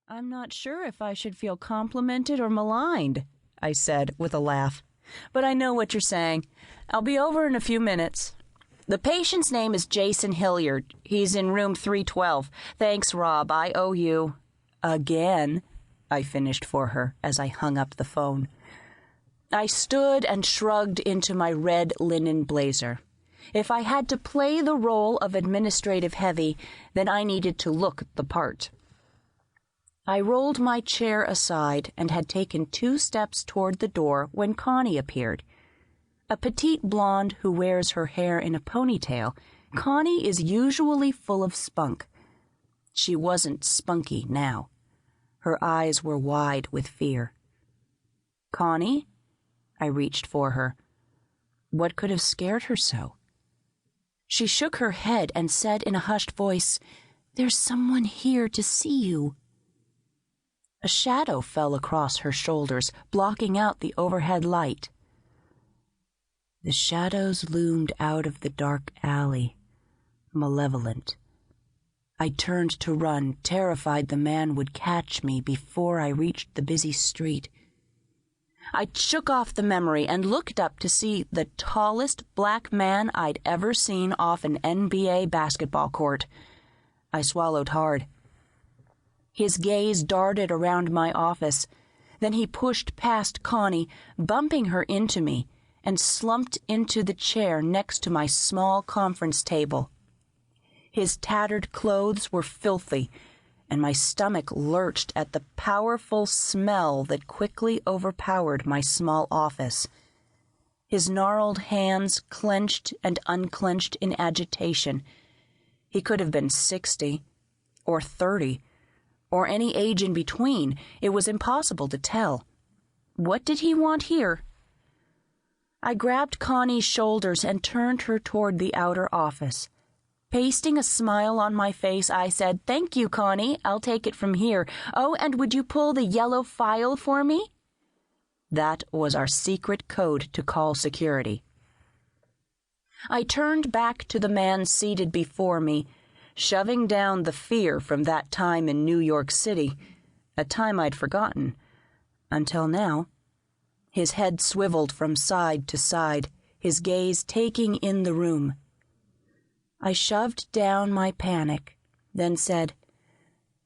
I'm not sure if I should feel complimented or maligned, I said with a laugh. But I know what you're saying. I'll be over in a few minutes. The patient's name is Jason Hilliard. He's in room 312. Thanks, Rob. I owe you. Again, I finished for her as I hung up the phone. I stood and shrugged into my red linen blazer. If I had to play the role of administrative heavy, then I needed to look the part. I rolled my chair aside and had taken 2 steps toward the door when Connie appeared. A petite blonde who wears her hair in a ponytail, Connie is usually full of spunk. She wasn't spunky now. Her eyes were wide with fear. Connie? I reached for her. What could have scared her so? She shook her head and said in a hushed voice, "There's someone here to see you." A shadow fell across her shoulders, blocking out the overhead light. The shadows loomed out of the dark alley, malevolent. I turned to run, terrified the man would catch me before I reached the busy street. I shook off the memory and looked up to see the tallest black man I'd ever seen off an NBA basketball court. I swallowed hard. His gaze darted around my office. Then he pushed past Connie, bumping her into me, and slumped into the chair next to my small conference table. His tattered clothes were filthy, and my stomach lurched at the powerful smell that quickly overpowered my small office. His gnarled hands clenched and unclenched in agitation. He could have been 60 or 30 or any age in between. It was impossible to tell. What did he want here? I grabbed Connie's shoulders and turned her toward the outer office. Pasting a smile on my face, I said, "Thank you, Connie. I'll take it from here. Oh, and would you pull the yellow file for me?" That was our secret code to call security. I turned back to the man seated before me, shoving down the fear from that time in New York City, a time I'd forgotten, until now. His head swiveled from side to side, his gaze taking in the room. I shoved down my panic, then said,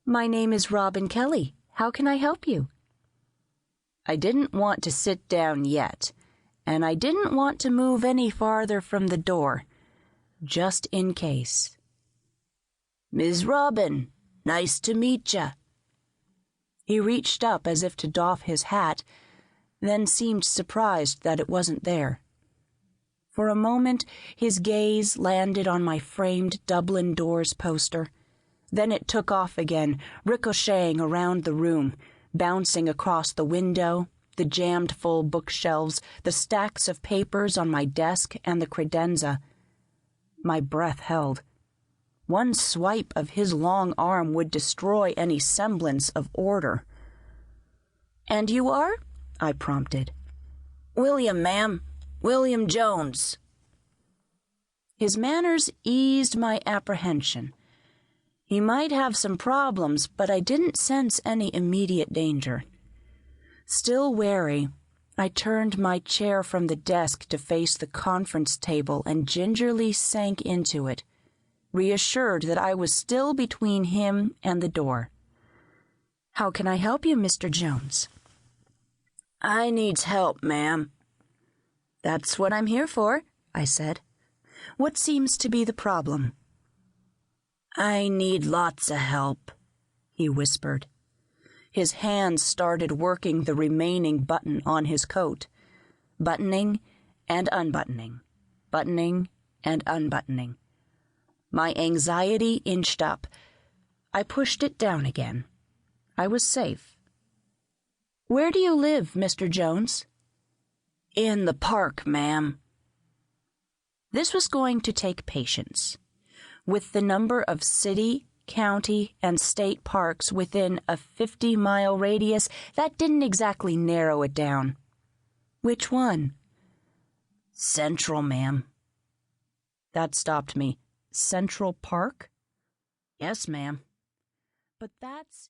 "My name is Robyn Kelly. How can I help you?" I didn't want to sit down yet, and I didn't want to move any farther from the door, just in case. "Ms. Robyn, nice to meet ya." He reached up as if to doff his hat, then seemed surprised that it wasn't there. For a moment, his gaze landed on my framed Dublin Doors poster. Then it took off again, ricocheting around the room, bouncing across the window, the jammed-full bookshelves, the stacks of papers on my desk, and the credenza. My breath held. One swipe of his long arm would destroy any semblance of order. "And you are?" I prompted. "William, ma'am. William Jones." His manners eased my apprehension. He might have some problems, but I didn't sense any immediate danger. Still wary, I turned my chair from the desk to face the conference table and gingerly sank into it, reassured that I was still between him and the door. "How can I help you, Mr. Jones?" "I needs help, ma'am." "That's what I'm here for," I said. "What seems to be the problem?" "I need lots of help," he whispered. His hands started working the remaining button on his coat, buttoning and unbuttoning, buttoning and unbuttoning. My anxiety inched up. I pushed it down again. I was safe. "Where do you live, Mr. Jones?" "In the park, ma'am." This was going to take patience. With the number of city, county, and state parks within a 50-mile radius, that didn't exactly narrow it down. "Which one?" "Central, ma'am." That stopped me. Central Park? "Yes, ma'am." "But that's